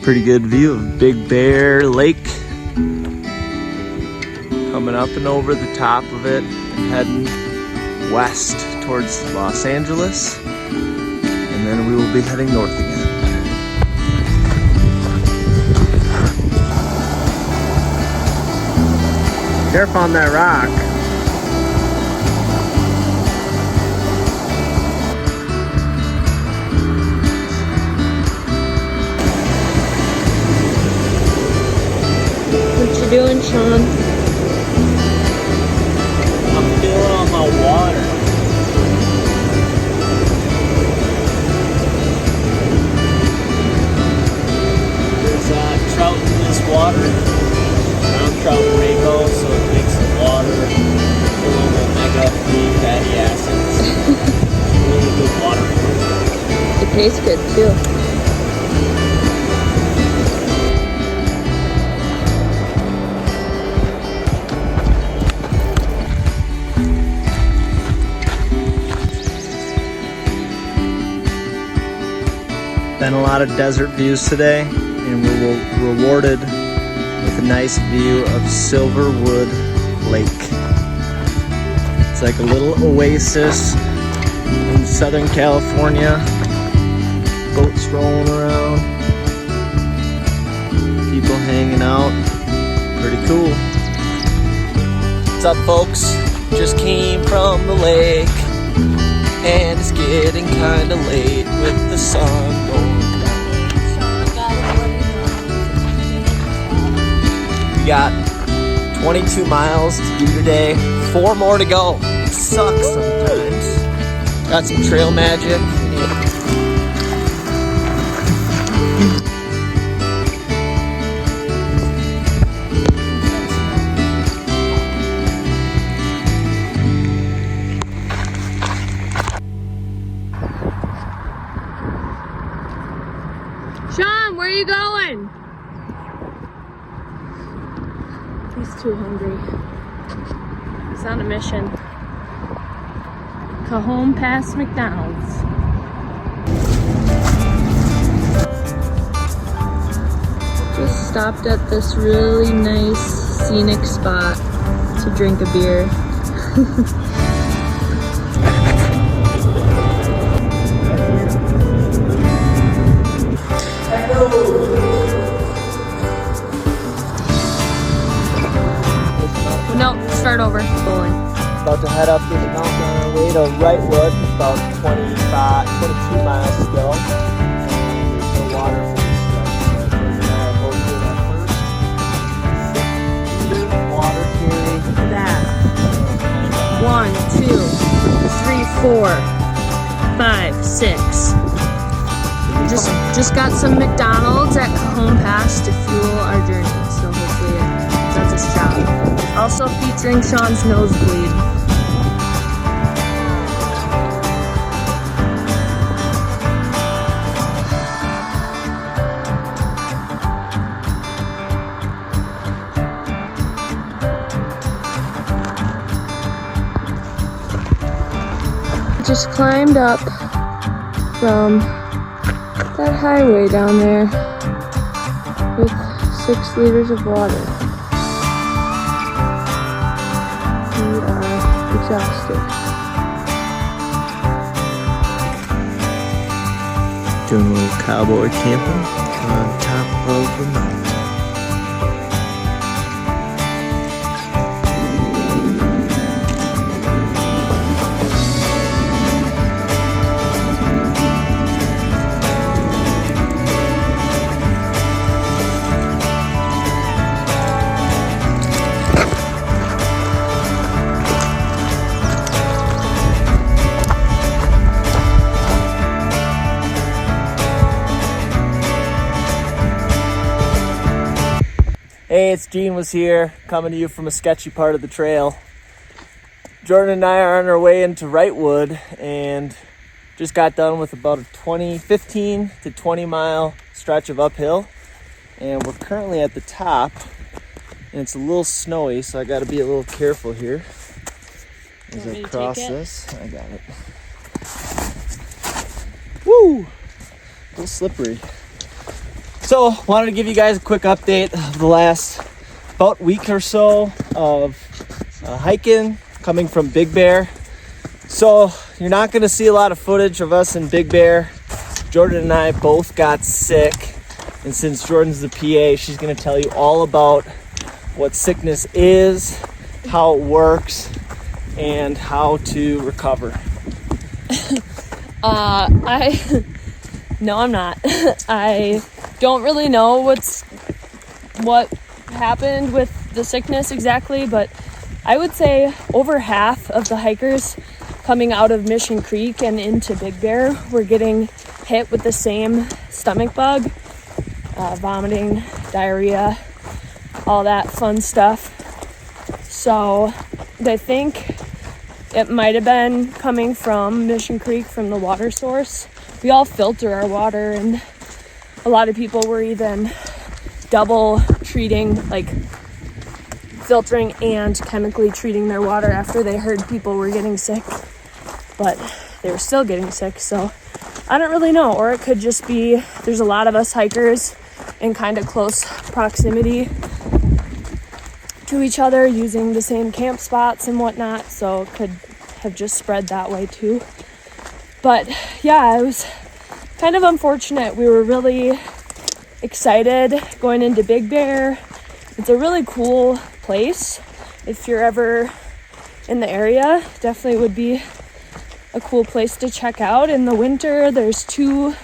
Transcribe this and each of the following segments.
Pretty good view of Big Bear Lake. Coming up and over the top of it and heading west towards Los Angeles. And then we will be heading north again. Careful on that rock. What you doing, Sean? I'm feeling on my water. There's trout in this water. Brown trout rainbow, so it makes the water full of omega-3 fatty acids. Really good water for you. It tastes good too. Been a lot of desert views today, and we were rewarded with a nice view of Silverwood Lake. It's like a little oasis in Southern California. Boats rolling around, people hanging out. Pretty cool. What's up, folks? Just came from the lake, and it's getting kinda late with the sun going down. We got 22 miles to do today, 4 more to go. It sucks sometimes. Got some trail magic. Sean, where are you going? He's too hungry. He's on a mission. Cajon Pass McDonald's. Just stopped at this really nice scenic spot to drink a beer. No, start over. Bowling. About to head up this mountain on our way to Rightwood, about 22 miles to go. There's no water for this stuff, but we're gonna go through that first. Water carry. That. 1, 2, 3, 4, 5, 6. Just got some McDonald's at Cajon Pass to fuel our journey, so hopefully it does its job. Also featuring Sean's nosebleed. Just climbed up from that highway down there with 6 liters of water. We are exhausted. Doing a little cowboy camping on top of the mountain. Hey, it's Gene was here, coming to you from a sketchy part of the trail. Jordan and I are on our way into Rightwood and just got done with about a 15 to 20 mile stretch of uphill. And we're currently at the top, and it's a little snowy, so I gotta be a little careful here as I cross this. I got it. Woo! A little slippery. So, wanted to give you guys a quick update of the last about week or so of hiking, coming from Big Bear. So, you're not going to see a lot of footage of us in Big Bear. Jordan and I both got sick, and since Jordan's the PA, she's going to tell you all about what sickness is, how it works, and how to recover. No, I'm not. I don't really know what happened with the sickness exactly, but I would say over half of the hikers coming out of Mission Creek and into Big Bear were getting hit with the same stomach bug, vomiting, diarrhea, all that fun stuff. So I think it might have been coming from Mission Creek, from the water source. We all filter our water, and a lot of people were even double treating, like filtering and chemically treating their water after they heard people were getting sick, but they were still getting sick. So I don't really know, or it could just be there's a lot of us hikers in kind of close proximity to each other using the same camp spots and whatnot, so it could have just spread that way too. But yeah, it was kind of unfortunate. We were really excited going into Big Bear. It's a really cool place. If you're ever in the area, definitely would be a cool place to check out. In the winter, there's 2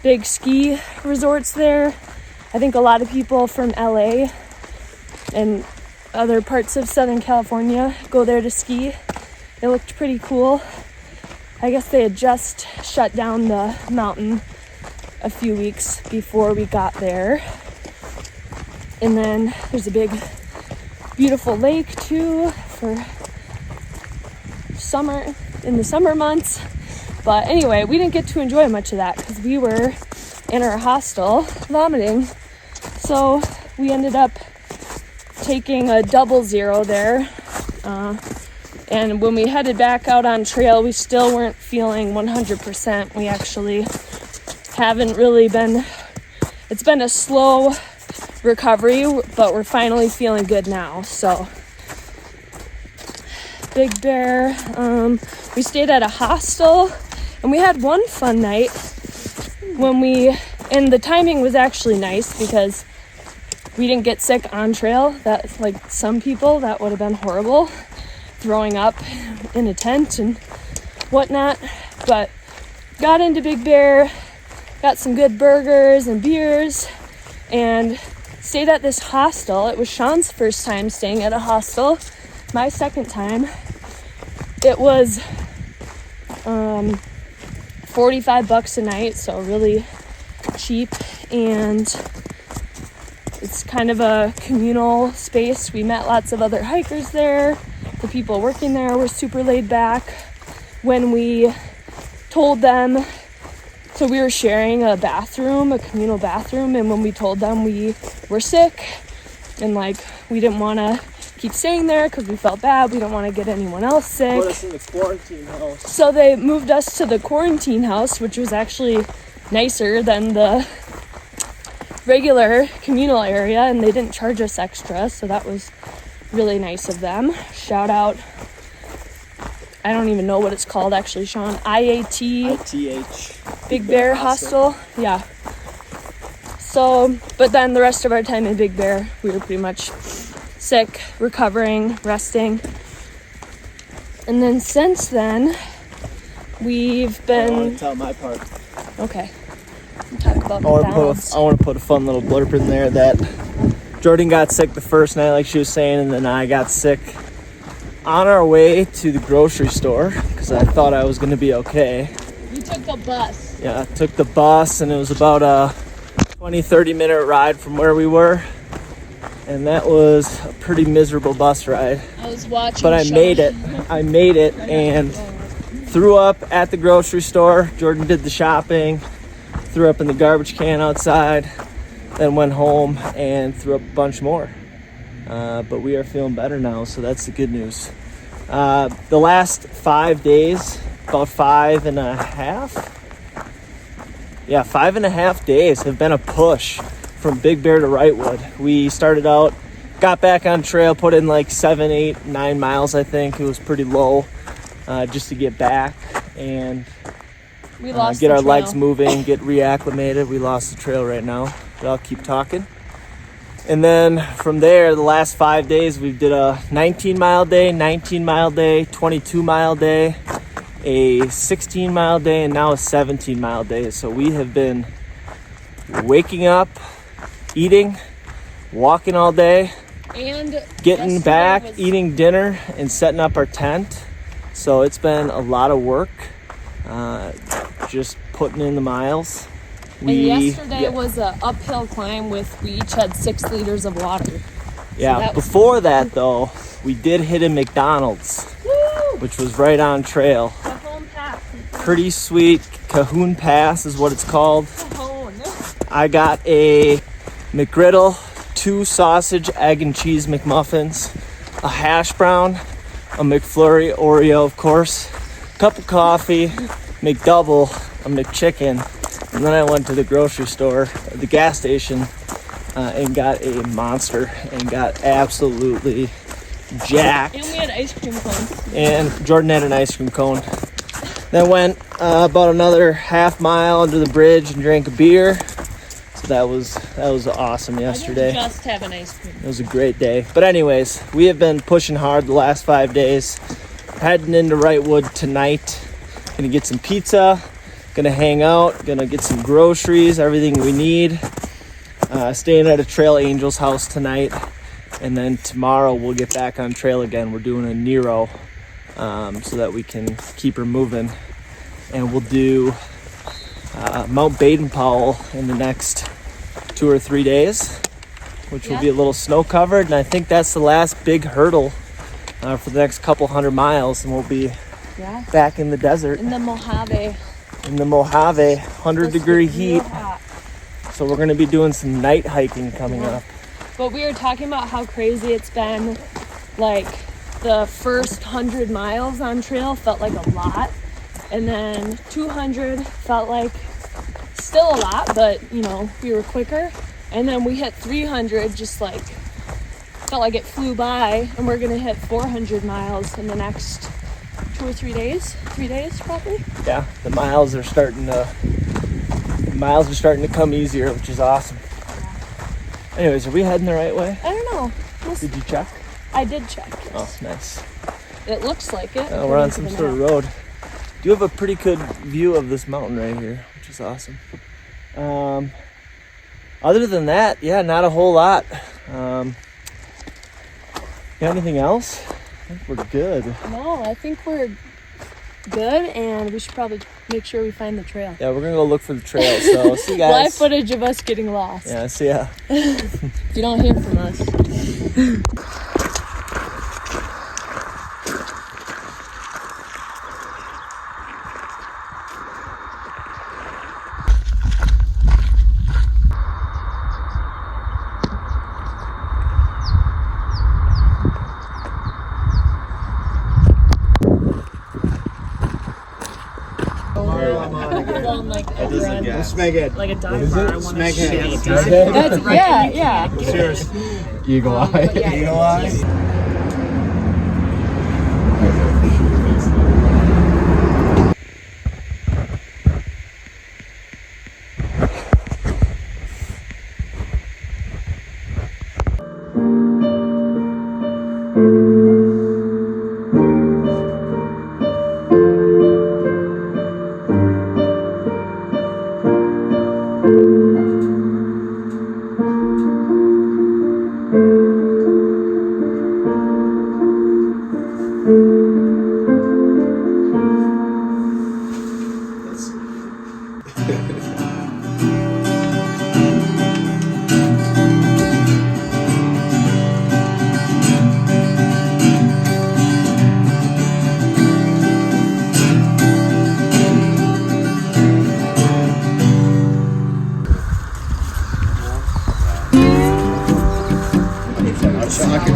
big ski resorts there. I think a lot of people from LA and other parts of Southern California go there to ski. It looked pretty cool. I guess they had just shut down the mountain a few weeks before we got there. And then there's a big, beautiful lake too for summer, in the summer months. But anyway, we didn't get to enjoy much of that because we were in our hostel vomiting. So we ended up taking a 00 there. And when we headed back out on trail, we still weren't feeling 100%. We actually haven't really been, it's been a slow recovery, but we're finally feeling good now. So Big Bear, we stayed at a hostel, and we had one fun night and the timing was actually nice because we didn't get sick on trail. That, like some people, that would have been horrible, throwing up in a tent and whatnot. But got into Big Bear, got some good burgers and beers, and stayed at this hostel. It was Sean's first time staying at a hostel, my second time. It was $45 a night, so really cheap, and it's kind of a communal space. We met lots of other hikers there. The people working there were super laid back. When we told them, so we were sharing a bathroom, a communal bathroom, and when we told them we were sick and like we didn't want to keep staying there because we felt bad, we didn't want to get anyone else sick. Put us in the quarantine house. So they moved us to the quarantine house, which was actually nicer than the regular communal area, and they didn't charge us extra, so that was really nice of them. Shout out, I don't even know what it's called actually, Sean. IAT Big Bear Hostel. Yeah. So, but then the rest of our time in Big Bear, we were pretty much sick, recovering, resting. And then since then, we've been... I want to tell my part. Okay. Talk about I want to put a fun little blurb in there that Jordan got sick the first night, like she was saying, and then I got sick on our way to the grocery store because I thought I was going to be okay. You took the bus. Yeah, I took the bus, and it was about a 20-30 minute ride from where we were, and that was a pretty miserable bus ride. I was watching, but I made it and threw up at the grocery store. Jordan did the shopping, threw up in the garbage can outside, then went home and threw up a bunch more. But we are feeling better now, so that's the good news. The last 5 days, about 5.5, Yeah, 5.5 days have been a push from Big Bear to Rightwood. We started out, got back on trail, put in like 7, 8, 9 miles, I think. It was pretty low just to get back and We lost get the our trail. legs moving, get reacclimated. We lost the trail right now, but I'll keep talking. And then from there, the last 5 days, we did a 19-mile day, 19-mile day, 22-mile day, a 16-mile day, and now a 17-mile day. So we have been waking up, eating, walking all day, And getting yesterday back, was- eating dinner, and setting up our tent. So it's been a lot of work, just putting in the miles. And yesterday was an uphill climb we each had 6 liters of water. Yeah, that was- before that though, we did hit a McDonald's, Woo! which was right on trail. Cajon Pass. Pretty sweet. Cajon Pass is what it's called. Cajon. I got a McGriddle, 2 sausage, egg, and cheese McMuffins, a hash brown, a McFlurry Oreo, of course, cup of coffee, McDouble, a McChicken, and then I went to the grocery store, the gas station, and got a Monster and got absolutely jacked. And we had ice cream cones. And Jordan had an ice cream cone. Then went about another half mile under the bridge and drank a beer. So that was awesome yesterday. I didn't just have an ice cream. It was a great day. But anyways, we have been pushing hard the last 5 days. Heading into Rightwood tonight. Gonna get some pizza. Gonna hang out. Gonna get some groceries, everything we need. Staying at a Trail Angel's house tonight. And then tomorrow we'll get back on trail again. We're doing a Nero so that we can keep her moving. And we'll do Mount Baden-Powell in the next 2 or 3 days, which will be a little snow covered. And I think that's the last big hurdle for the next couple 100 miles. And we'll be Yeah. back in the desert In the Mojave. in the Mojave, 100-degree It's heat. real hot. So we're going to be doing some night hiking coming Yeah. up. But we were talking about how crazy it's been. Like the first 100 miles on trail felt like a lot. And then 200 felt like still a lot, but you know, we were quicker. And then we hit 300, just like felt like it flew by. And we're gonna hit 400 miles in the next 2 or 3 days. 3 days probably. Yeah, the miles are starting to come easier, which is awesome. Anyways, are we heading the right way? I don't know. Did you check? I did check. Oh, Yes. nice. It looks like it. We're on according some to the sort of map. road. You have a pretty good view of this mountain right here, which is awesome. Other than that, yeah, not a whole lot. Got anything else? I think we're good. No, I think we're good, and we should probably make sure we find the trail. Yeah, we're gonna go look for the trail. So see you guys. Live footage of us getting lost. Yeah, see ya. If you don't hear from us. Like a dive bar. I want to shit. That's yeah. Cheers. Eagle eye. Eagle eye.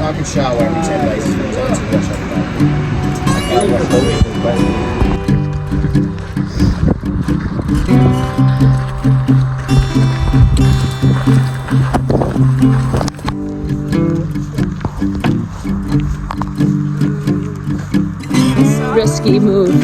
I can shower every 10 days. I can't wash the week, but Risky move.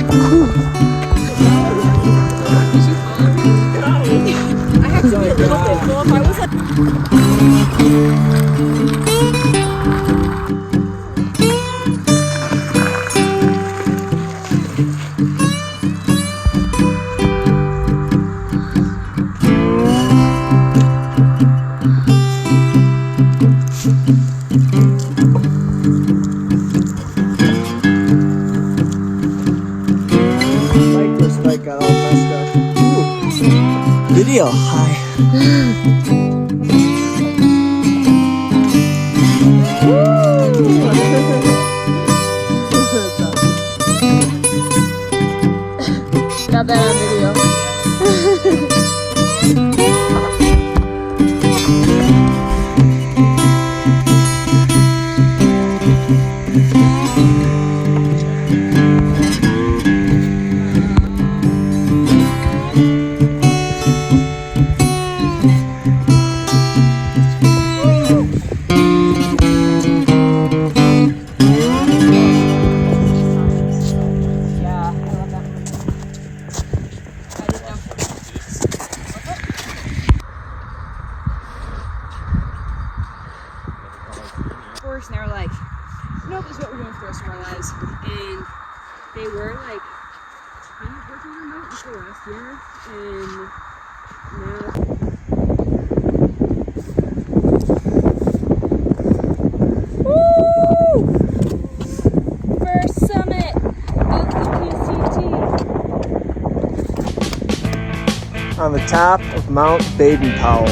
Like got all messed up. Ooh. Video, hi. Got that on video. And they were like, nope, this is what we're doing for the rest of our lives. And they were like kind of working on it until last year, and now Woo! First summit of the PCT. On the top of Mount Baden-Powell.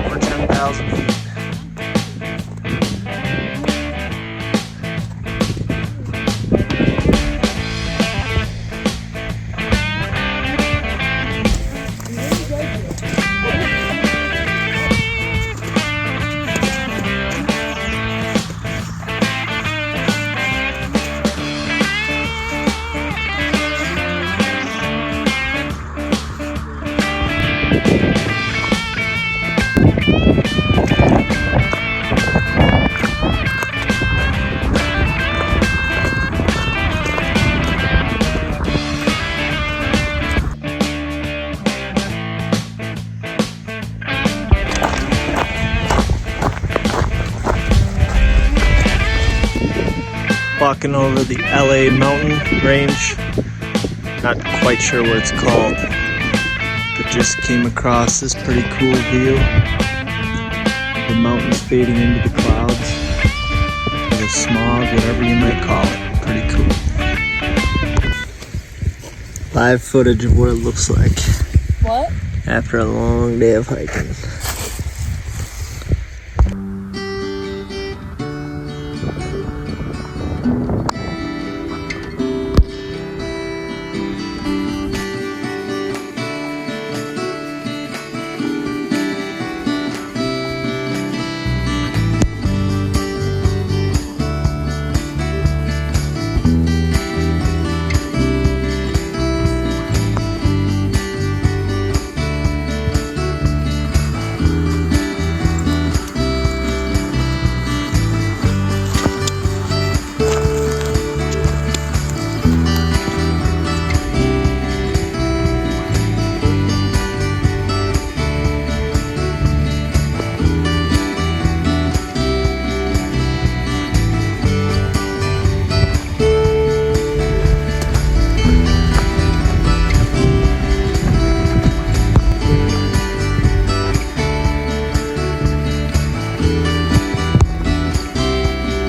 Over 10,000 feet. Walking over the LA mountain range. Not quite sure what it's called, but just came across this pretty cool view. The mountains fading into the clouds, or the smog, whatever you might call it. Pretty cool. Live footage of what it looks like What? after a long day of hiking.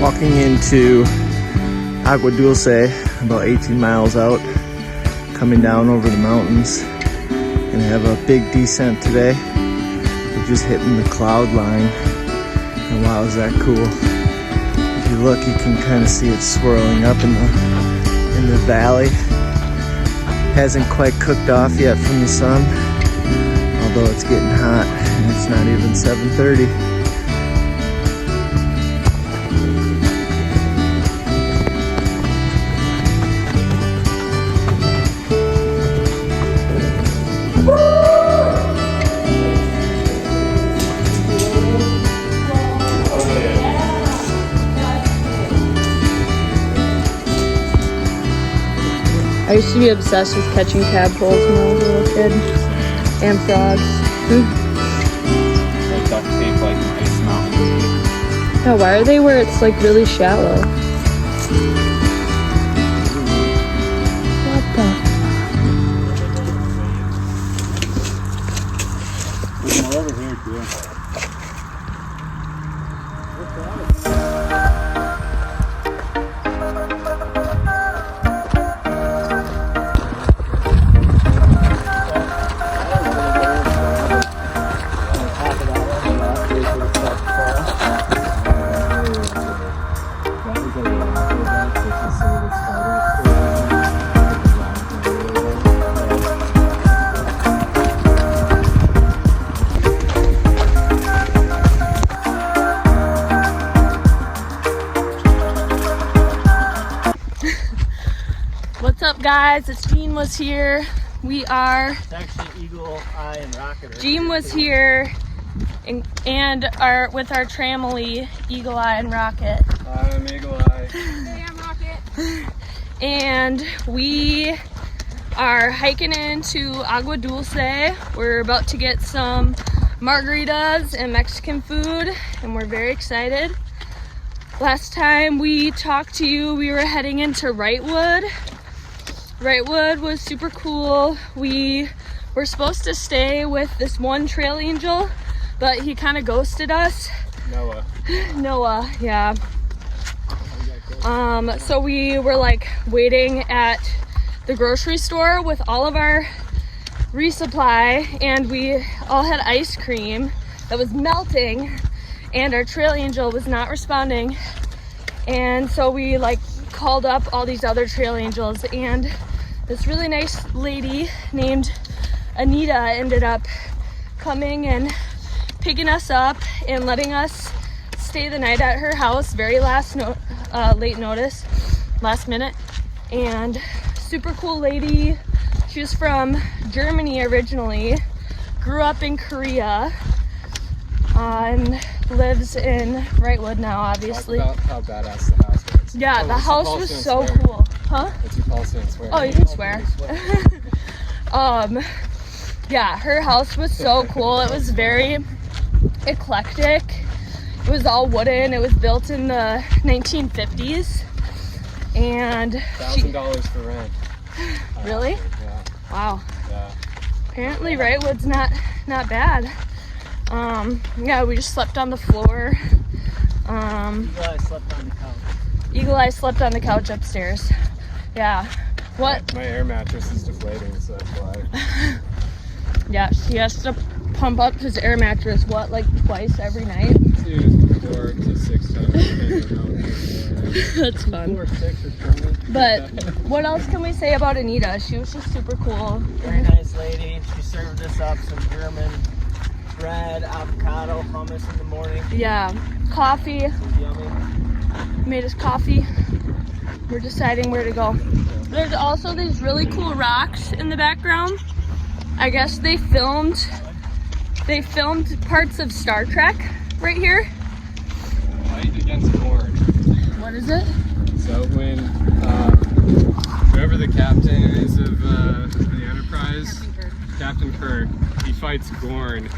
Walking into Agua Dulce, about 18 miles out, coming down over the mountains. Gonna have a big descent today. We're just hitting the cloud line, and wow, is that cool. If you look, you can kind of see it swirling up in the valley. Hasn't quite cooked off yet from the sun, although it's getting hot, and it's not even 7:30. Woo! used to be obsessed with catching tadpoles when I was a little kid. And frogs. Like duct tape, like Ice Mountain. Yeah, why are they where it's like really shallow? What the? There's more over here too. What's up, guys? It's Jean was here. We are. It's actually Eagle Eye and Rocket. Jean was here, and our with our tramily, Eagle Eye and Rocket. I'm Eagle Eye. Hey, I'm Rocket. And we are hiking into Agua Dulce. We're about to get some margaritas and Mexican food, and we're very excited. Last time we talked to you, we were heading into Rightwood. Rightwood was super cool. We were supposed to stay with this one trail angel, but he kind of ghosted us. Noah, yeah. So we were like waiting at the grocery store with all of our resupply, and we all had ice cream that was melting, and our trail angel was not responding. And so we like called up all these other trail angels, and this really nice lady named Anita ended up coming and picking us up and letting us stay the night at her house. Very late notice, last minute. And super cool lady. She was from Germany originally, grew up in Korea, and lives in Rightwood now, obviously. Talk about how badass the house was. Yeah, the house was so swear. cool. Huh? If you call and swear. Oh, you can swear. Yeah, her house was so cool. It was very eclectic. It was all wooden. It was built in the 1950s. And $1,000 for rent. Really? Yeah. Wow. Yeah. Apparently Rightwood's not bad. Yeah, we just slept on the floor. Eagle Eye slept on the couch. Eagle Eye slept on the couch upstairs. Yeah. What? My air mattress is deflating, so that's why. Yeah, he has to pump up his air mattress, what, like twice every night? Dude, 4 to 6 times. That's fun. 4, 6, or 20. But what else can we say about Anita? She was just super cool. Very nice lady. She served us up some German bread, avocado, hummus in the morning. Yeah, coffee. It was yummy. Made us coffee. We're deciding where to go. There's also these really cool rocks in the background. I guess they filmed parts of Star Trek right here. Fight against corn. What is it? So when whoever the captain is of the Enterprise, Captain Kirk, he fights Gorn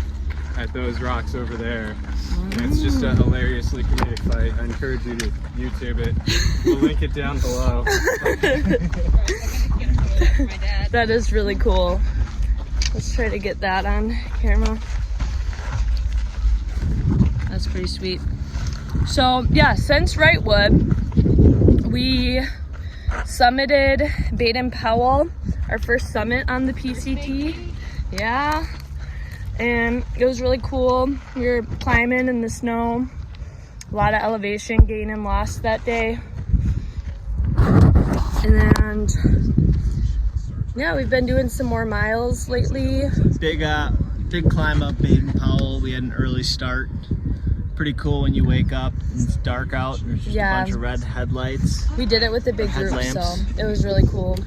at those rocks over there. And it's just a hilariously comedic fight. I encourage you to YouTube it. We'll link it down below. That is really cool. Let's try to get that on camera. That's pretty sweet. So yeah, since Rightwood, we summited Baden-Powell, our first summit on the PCT. Yeah, and it was really cool. We were climbing in the snow, a lot of elevation gain and loss that day. And yeah, we've been doing some more miles lately. Big climb up Baden-Powell. We had an early start. Pretty cool when you wake up and it's dark out and there's just a bunch of red headlights. We did it with a big group, so it was really cool.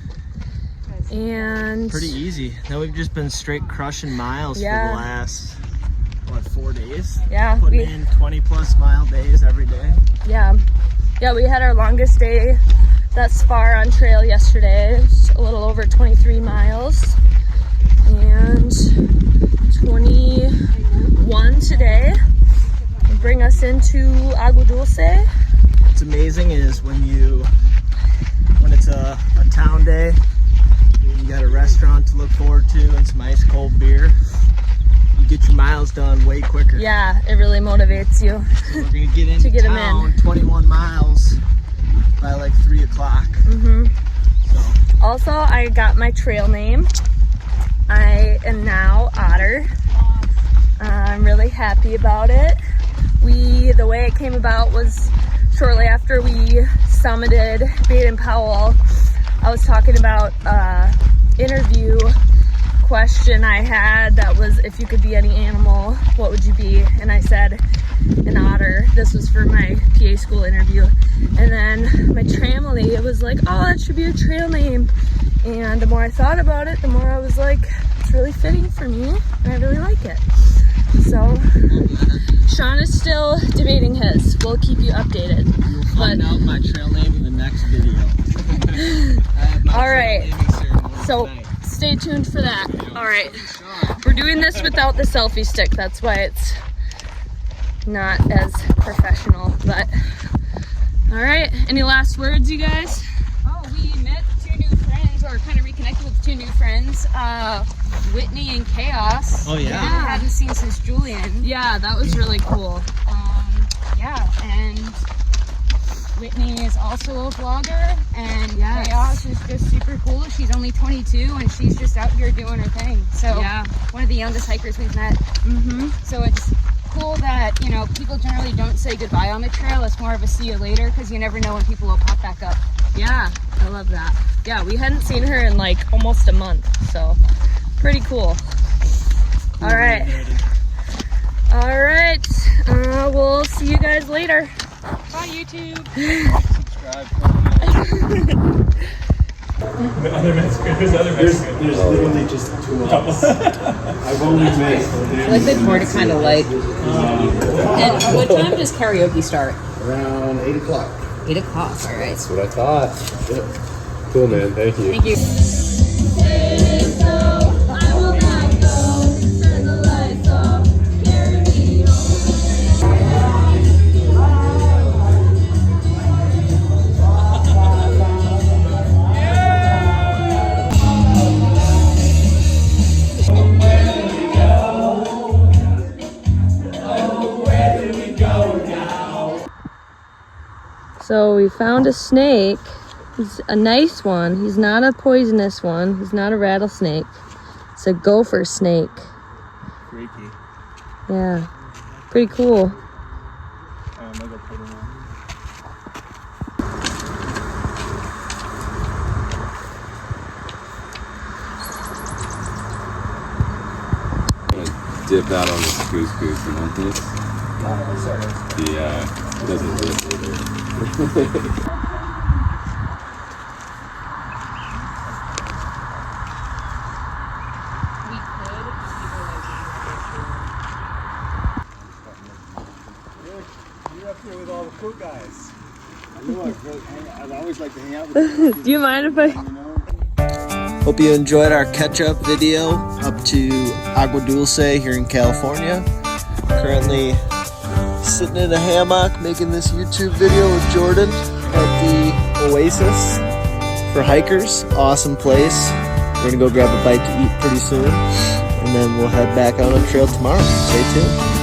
And pretty easy. Now we've just been straight crushing miles for the last 4 days? Yeah, putting in 20+ mile days every day. Yeah, we had our longest day thus far on trail yesterday. It's a little over 23 miles and 21 today. Will bring us into Agua Dulce. What's amazing is when it's a town day, you got a restaurant to look forward to and some ice cold beer, you get your miles done way quicker. Yeah, it really motivates you. So we're gonna get into town 21 miles by like 3 o'clock. So. Also, I got my trail name. I am now Otter. I'm really happy about it. The way it came about was shortly after we summited Baden-Powell. I was talking about interview question I had that was, if you could be any animal, what would you be? And I said an otter. This was for my PA school interview. And then my tramily, it was like, oh, that should be a trail name. And the more I thought about it, the more I was like, it's really fitting for me and I really like it. So Sean is still debating his. We'll keep you updated. You'll find out my trail name in the next video. All right. So stay tuned for that. All right. We're doing this without the selfie stick. That's why it's not as professional. But all right. Any last words, you guys? Oh, we met 2 new friends, or kind of reconnected with 2 new friends. Whitney and Chaos. Oh, yeah. I hadn't seen since Julian. Yeah, that was really cool. Yeah, and Whitney is also a vlogger, and Chaos is just super cool. She's only 22, and she's just out here doing her thing. So Yeah. one of the youngest hikers we've met. So it's cool that, you know, people generally don't say goodbye on the trail. It's more of a see you later, because you never know when people will pop back up. Yeah, I love that. Yeah, we hadn't seen her in like almost a month, so pretty cool. All right. All right. We'll see you guys later. Bye, YouTube. Subscribe, comment. There's literally just 2 of us. I've only met. I like the tour to kind of like. And what time does karaoke start? Around 8 o'clock. 8 o'clock. All right. That's what I thought. Yep. Cool, man. Thank you. Thank you. So we found a snake. He's a nice one. He's not a poisonous one. He's not a rattlesnake. It's a gopher snake. Freaky. Yeah, pretty cool. Dip out on this couscous and on this. It doesn't dip either. You're up here with all the cool guys. I know I'd always like to hang out with you. Do you mind if I... Hope you enjoyed our catch-up video up to Agua Dulce here in California. Currently sitting in a hammock making this YouTube video with Jordan at the Oasis for hikers. Awesome place. We're gonna go grab a bite to eat pretty soon, and then we'll head back out on trail tomorrow. Stay tuned.